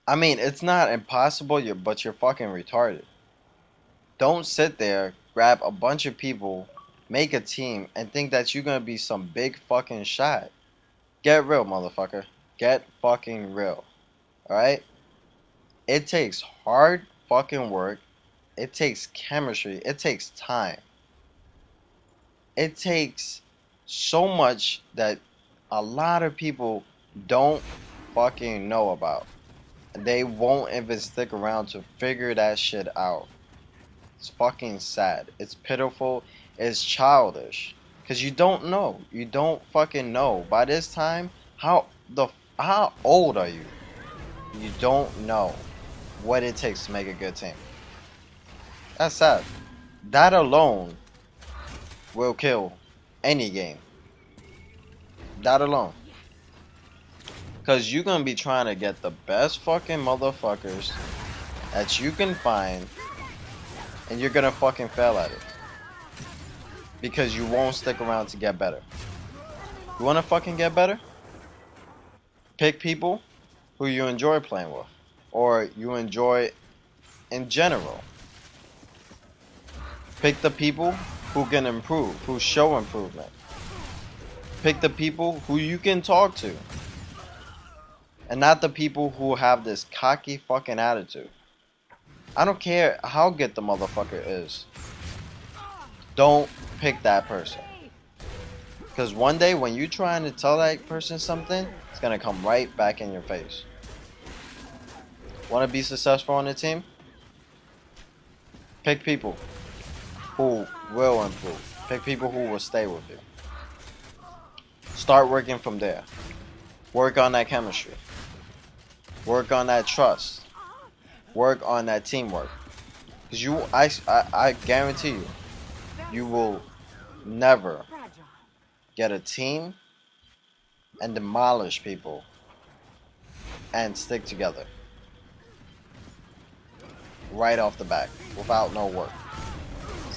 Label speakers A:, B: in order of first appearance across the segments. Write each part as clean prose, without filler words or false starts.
A: I mean, it's not impossible, but you're fucking retarded. Don't sit there, grab a bunch of people, make a team, and think that you're gonna be some big fucking shot. Get real, motherfucker. Get fucking real. Alright? It takes hard fucking work. It takes chemistry. It takes time. It takes so much that a lot of people don't fucking know about. They won't even stick around to figure that shit out. It's fucking sad. It's pitiful. It's childish. Cause you don't know. You don't fucking know. By this time, how old are you? You don't know what it takes to make a good team. That's sad. That alone will kill any game. That alone. Cause you're gonna be trying to get the best fucking motherfuckers that you can find, and you're gonna fucking fail at it. Because you won't stick around to get better. You wanna fucking get better? Pick people who you enjoy playing with, or you enjoy in general. Pick the people who can improve, who show improvement. Pick the people who you can talk to, and not the people who have this cocky fucking attitude. I don't care how good the motherfucker is. Don't pick that person. Because one day when you're trying to tell that person something, it's going to come right back in your face. Want to be successful on the team? Pick people who will improve. Pick people who will stay with you. Start working from there. Work on that chemistry. Work on that trust. Work on that teamwork. Because I guarantee you, you will never get a team and demolish people and stick together right off the bat without no work.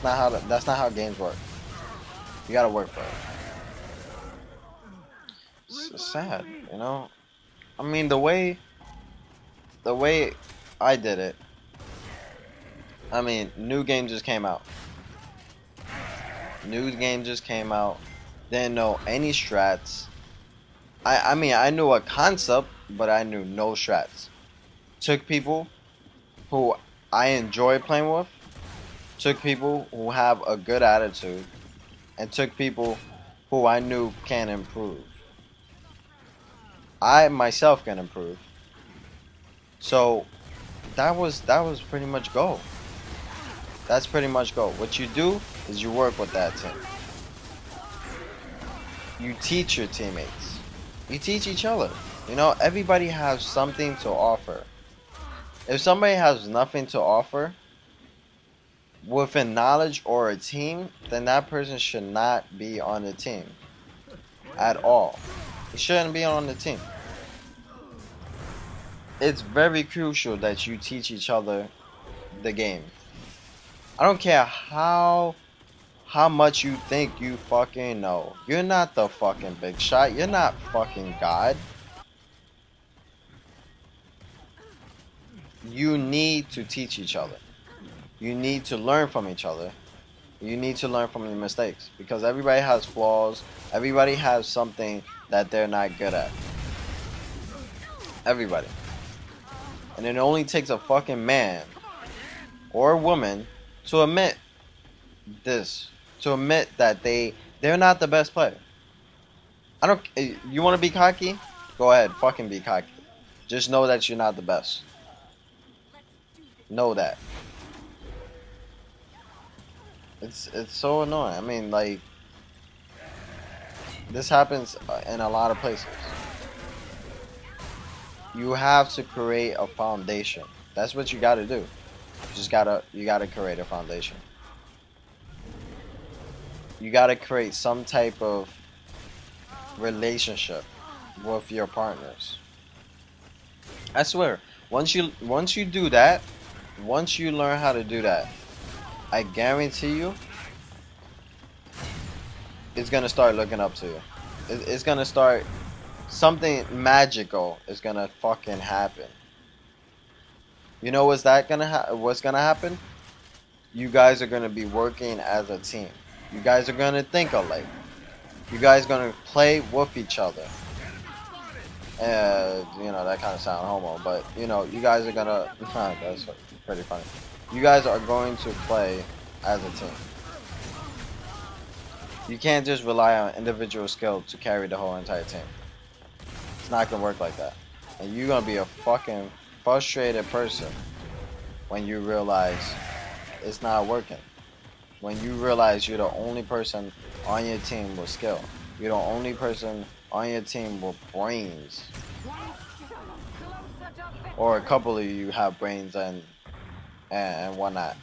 A: That's not how games work. You gotta work for it. It's sad, you know. I mean, the way I did it. I mean, new game just came out. New game just came out. Didn't know any strats. I mean, I knew a concept, but I knew no strats. Took people who I enjoy playing with. Took people who have a good attitude. And took people who I knew can improve. I myself can improve. So that was pretty much go. That's pretty much go. What you do is you work with that team. You teach your teammates. You teach each other. You know, everybody has something to offer. If somebody has nothing to offer within knowledge or a team, then that person should not be on the team at all. He shouldn't be on the team. It's very crucial that you teach each other the game. I don't care how much you think you fucking know. You're not the fucking big shot. You're not fucking God. You need to teach each other. You need to learn from each other. You need to learn from your mistakes. Because everybody has flaws. Everybody has something that they're not good at. Everybody. And it only takes a fucking man or a woman to admit this. To admit that they're not the best player. You want to be cocky? Go ahead, fucking be cocky. Just know that you're not the best. Know that. It's so annoying. I mean, like, this happens in a lot of places. You have to create a foundation. That's what you got to do. You gotta create a foundation. You gotta create some type of relationship with your partners. I swear, once you do that, once you learn how to do that, I guarantee you, it's gonna start looking up to you. It's gonna start, something magical is gonna fucking happen. You know what's gonna happen? You guys are gonna be working as a team. You guys are gonna think alike. You guys gonna play with each other. You know, that kind of sound homo, but you know, you guys are gonna. That's pretty funny. You guys are going to play as a team. You can't just rely on individual skill to carry the whole entire team. It's not gonna work like that. And you're gonna be a fucking frustrated person when you realize it's not working. When you realize you're the only person on your team with skill. You're the only person on your team with brains. Or a couple of you have brains and whatnot.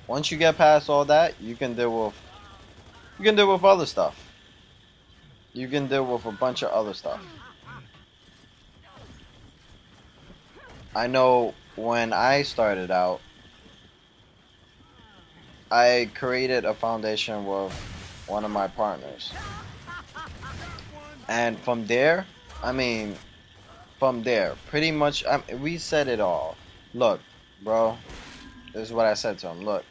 A: Once you get past all that, you can deal with other stuff. You can deal with a bunch of other stuff. I know when I started out, I created a foundation with one of my partners. And from there, pretty much, we said it all. Look, bro, this is what I said to him. Look,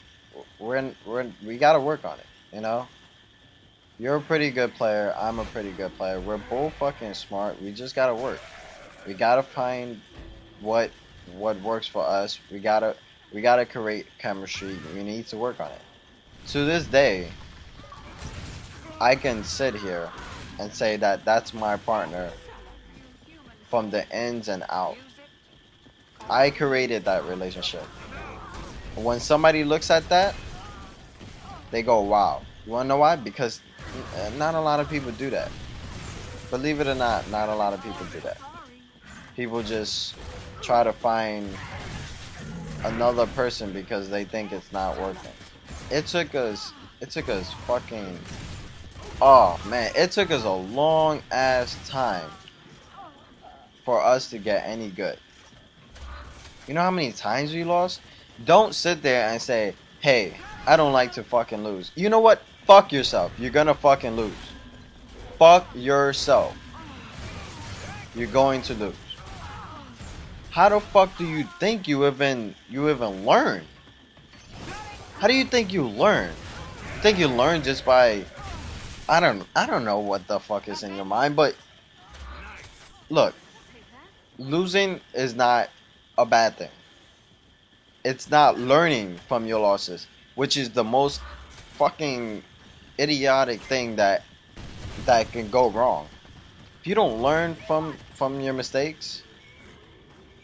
A: we gotta work on it, you know? You're a pretty good player. I'm a pretty good player. We're both fucking smart. We just gotta work. We gotta find what works for us. We gotta create chemistry. We need to work on it. To this day, I can sit here and say that that's my partner from the ins and out. I created that relationship. When somebody looks at that, they go, wow. You wanna know why? Because not a lot of people do that. Believe it or not a lot of people do that. People just try to find another person because they think it's not working. It took us fucking, oh man, it took us a long ass time for us to get any good. You know how many times we lost? Don't sit there and say, hey, I don't like to fucking lose. You know what? Fuck yourself. You're gonna fucking lose. Fuck yourself. You're going to lose. How the fuck do you think you even learn? How do you think you learn? You think you learn just by, I don't know what the fuck is in your mind, but look, losing is not a bad thing. It's not learning from your losses, which is the most fucking idiotic thing that can go wrong. If you don't learn from your mistakes,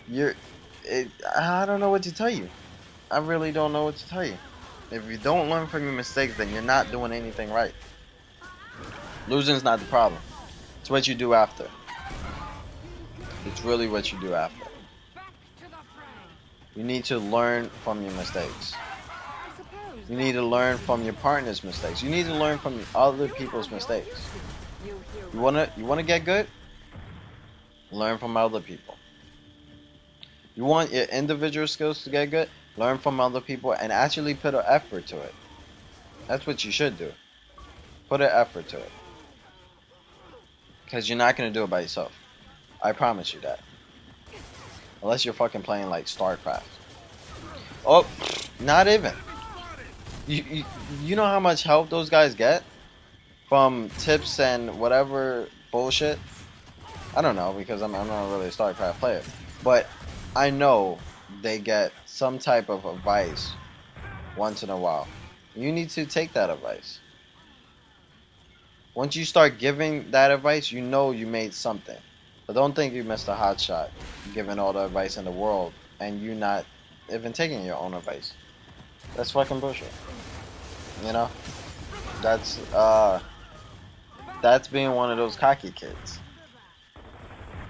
A: I don't know what to tell you. I really don't know what to tell you. If you don't learn from your mistakes, then you're not doing anything right. Losing's not the problem. It's what you do after. It's really what you do after. You need to learn from your mistakes. You need to learn from your partner's mistakes. You need to learn from other people's mistakes. You wanna get good? Learn from other people. You want your individual skills to get good? Learn from other people and actually put an effort to it. That's what you should do. Put an effort to it. Because you're not going to do it by yourself. I promise you that. Unless you're fucking playing like StarCraft. Oh, not even. You know how much help those guys get? From tips and whatever bullshit? I don't know because I'm not really a StarCraft player. But I know they get some type of advice once in a while. You need to take that advice. Once you start giving that advice, you know you made something. But don't think you missed a hot shot giving all the advice in the world and you not even taking your own advice. That's fucking bullshit. You know? That's being one of those cocky kids.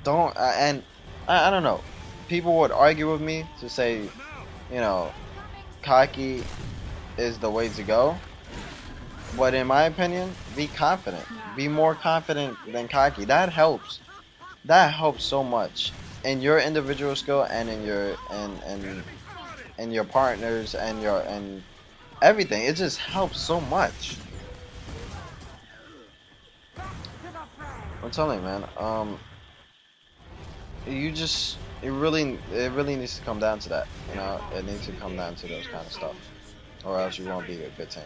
A: I don't know. People would argue with me to say, you know, cocky is the way to go. But in my opinion, be confident. Be more confident than cocky. That helps. That helps so much in your individual skill and in your partners and everything. It just helps so much. I'm telling you, man. You just it really needs to come down to that. You know, it needs to come down to those kind of stuff, or else you won't be a good team.